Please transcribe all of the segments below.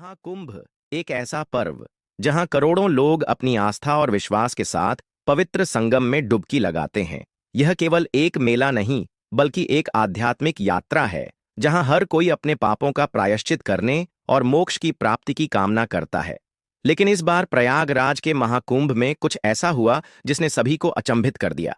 महाकुंभ एक ऐसा पर्व जहां करोड़ों लोग अपनी आस्था और विश्वास के साथ पवित्र संगम में डुबकी लगाते हैं। यह केवल एक मेला नहीं, बल्कि एक आध्यात्मिक यात्रा है जहां हर कोई अपने पापों का प्रायश्चित करने और मोक्ष की प्राप्ति की कामना करता है। लेकिन इस बार प्रयागराज के महाकुंभ में कुछ ऐसा हुआ जिसने सभी को अचंभित कर दिया।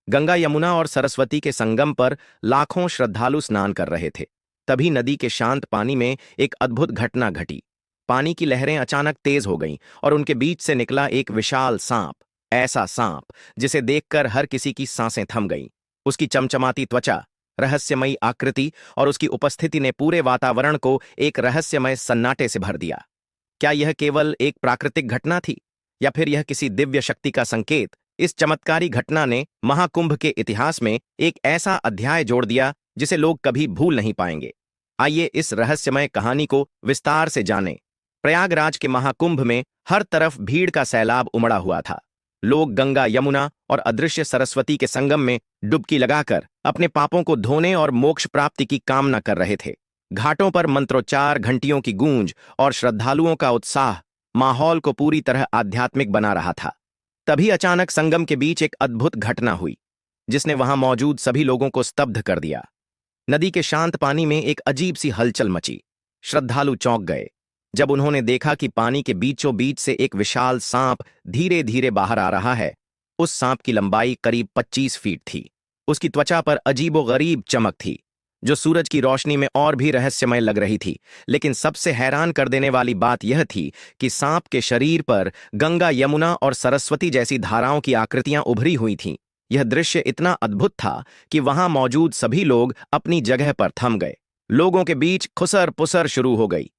गंगा, यमुना और सरस्वती के संगम पर लाखों श्रद्धालु स्नान कर रहे थे। तभी नदी के शांत पानी में एक अद्भुत घटना घटी। पानी की लहरें अचानक तेज हो गईं और उनके बीच से निकला एक विशाल सांप। ऐसा सांप जिसे देखकर हर किसी की सांसें थम गईं। उसकी चमचमाती त्वचा, रहस्यमयी आकृति और उसकी उपस्थिति ने पूरे वातावरण को एक रहस्यमय सन्नाटे से भर दिया। क्या यह केवल एक प्राकृतिक घटना थी, या फिर यह किसी दिव्य शक्ति का संकेत? इस चमत्कारी घटना ने महाकुंभ के इतिहास में एक ऐसा अध्याय जोड़ दिया जिसे लोग कभी भूल नहीं पाएंगे। आइए इस रहस्यमय कहानी को विस्तार से जानें। प्रयागराज के महाकुंभ में हर तरफ भीड़ का सैलाब उमड़ा हुआ था। लोग गंगा, यमुना और अदृश्य सरस्वती के संगम में डुबकी लगाकर अपने पापों को धोने और मोक्ष प्राप्ति की कामना कर रहे थे। घाटों पर मंत्रोच्चार, घंटियों की गूंज और श्रद्धालुओं का उत्साह माहौल को पूरी तरह आध्यात्मिक बना रहा था। तभी अचानक संगम के बीच एक अद्भुत घटना हुई जिसने वहां मौजूद सभी लोगों को स्तब्ध कर दिया। नदी के शांत पानी में एक अजीब सी हलचल मची। श्रद्धालु चौंक गए जब उन्होंने देखा कि पानी के बीचों बीच से एक विशाल सांप धीरे धीरे बाहर आ रहा है। उस सांप की लंबाई करीब 25 फीट थी। उसकी त्वचा पर अजीबोगरीब चमक थी जो सूरज की रोशनी में और भी रहस्यमय लग रही थी। लेकिन सबसे हैरान कर देने वाली बात यह थी कि सांप के शरीर पर गंगा, यमुना और सरस्वती जैसी धाराओं की आकृतियां उभरी हुई थीं। यह दृश्य इतना अद्भुत था कि वहां मौजूद सभी लोग अपनी जगह पर थम गए। लोगों के बीच खुसर पुसर शुरू हो गई।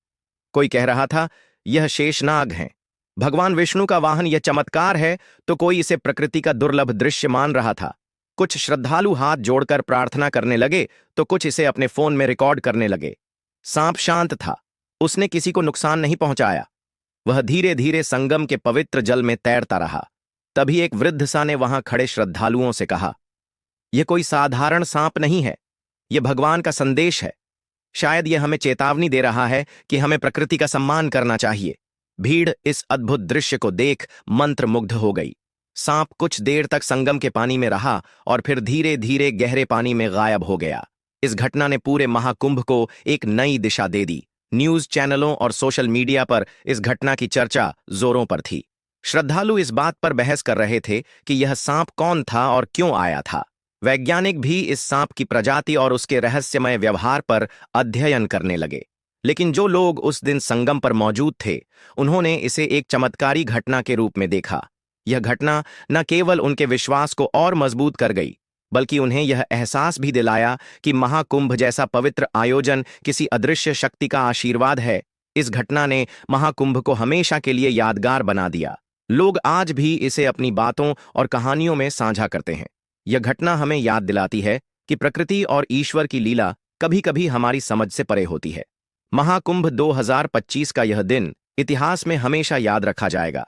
कोई कह रहा था, यह शेषनाग हैं, भगवान विष्णु का वाहन, यह चमत्कार है। तो कोई इसे प्रकृति का दुर्लभ दृश्य मान रहा था। कुछ श्रद्धालु हाथ जोड़कर प्रार्थना करने लगे तो कुछ इसे अपने फोन में रिकॉर्ड करने लगे। सांप शांत था, उसने किसी को नुकसान नहीं पहुंचाया। वह धीरे धीरे संगम के पवित्र जल में तैरता रहा। तभी एक वृद्ध सा ने वहां खड़े श्रद्धालुओं से कहा, यह कोई साधारण सांप नहीं है, यह भगवान का संदेश है। शायद यह हमें चेतावनी दे रहा है कि हमें प्रकृति का सम्मान करना चाहिए। भीड़ इस अद्भुत दृश्य को देख मंत्रमुग्ध हो गई। सांप कुछ देर तक संगम के पानी में रहा और फिर धीरे धीरे गहरे पानी में गायब हो गया। इस घटना ने पूरे महाकुंभ को एक नई दिशा दे दी। न्यूज चैनलों और सोशल मीडिया पर इस घटना की चर्चा जोरों पर थी। श्रद्धालु इस बात पर बहस कर रहे थे कि यह सांप कौन था और क्यों आया था। वैज्ञानिक भी इस सांप की प्रजाति और उसके रहस्यमय व्यवहार पर अध्ययन करने लगे। लेकिन जो लोग उस दिन संगम पर मौजूद थे, उन्होंने इसे एक चमत्कारी घटना के रूप में देखा। यह घटना न केवल उनके विश्वास को और मजबूत कर गई, बल्कि उन्हें यह एहसास भी दिलाया कि महाकुंभ जैसा पवित्र आयोजन किसी अदृश्य शक्ति का आशीर्वाद है। इस घटना ने महाकुंभ को हमेशा के लिए यादगार बना दिया। लोग आज भी इसे अपनी बातों और कहानियों में साझा करते हैं। यह घटना हमें याद दिलाती है कि प्रकृति और ईश्वर की लीला कभी कभी हमारी समझ से परे होती है। महाकुंभ 2025 का यह दिन इतिहास में हमेशा याद रखा जाएगा।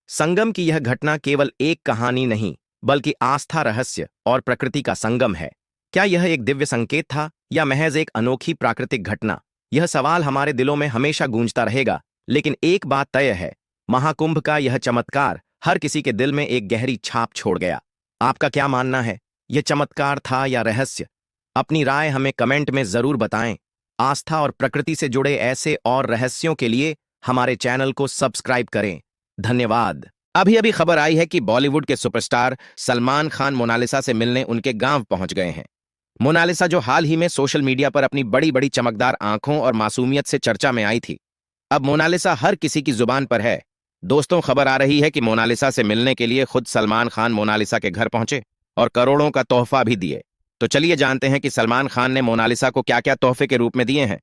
संगम की यह घटना केवल एक कहानी नहीं, बल्कि आस्था, रहस्य और प्रकृति का संगम है। क्या यह एक दिव्य संकेत था या महज एक अनोखी प्राकृतिक घटना? यह सवाल हमारे दिलों में हमेशा गूंजता रहेगा। लेकिन एक बात तय है, महाकुंभ का यह चमत्कार हर किसी के दिल में एक गहरी छाप छोड़ गया। आपका क्या मानना है? यह चमत्कार था या रहस्य? अपनी राय हमें कमेंट में जरूर बताएं। आस्था और प्रकृति से जुड़े ऐसे और रहस्यों के लिए हमारे चैनल को सब्सक्राइब करें। धन्यवाद। अभी अभी खबर आई है कि बॉलीवुड के सुपरस्टार सलमान खान मोनालिसा से मिलने उनके गांव पहुंच गए हैं। मोनालिसा, जो हाल ही में सोशल मीडिया पर अपनी बड़ी बड़ी चमकदार आंखों और मासूमियत से चर्चा में आई थी, अब मोनालिसा हर किसी की जुबान पर है। दोस्तों, खबर आ रही है कि मोनालिसा से मिलने के लिए खुद सलमान खान मोनालिसा के घर पहुंचे और करोड़ों का तोहफा भी दिए। तो चलिए जानते हैं कि सलमान खान ने मोनालिसा को क्या क्या तोहफे के रूप में दिए हैं।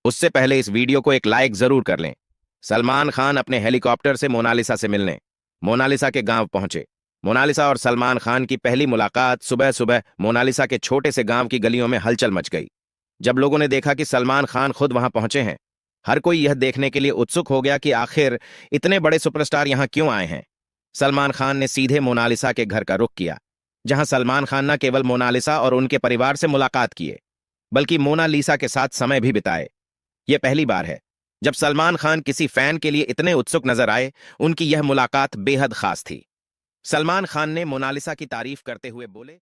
उससे पहले इस वीडियो को एक लाइक जरूर कर लें। सलमान खान अपने हेलीकॉप्टर से मोनालिसा से मिलने मोनालिसा के गांव पहुंचे। मोनालिसा और सलमान खान की पहली मुलाकात सुबह सुबह मोनालिसा के छोटे से गांव की गलियों में हलचल मच गई। जब लोगों ने देखा कि सलमान खान खुद वहां पहुंचे हैं, हर कोई यह देखने के लिए उत्सुक हो गया कि आखिर इतने बड़े सुपरस्टार यहां क्यों आए हैं। सलमान खान ने सीधे मोनालिसा के घर का रुख किया, जहां सलमान खान न केवल मोनालिसा और उनके परिवार से मुलाकात किए, बल्कि मोनालिसा के साथ समय भी बिताए। यह पहली बार है जब सलमान खान किसी फैन के लिए इतने उत्सुक नजर आए, उनकी यह मुलाकात बेहद खास थी। सलमान खान ने मोनालिसा की तारीफ करते हुए बोले,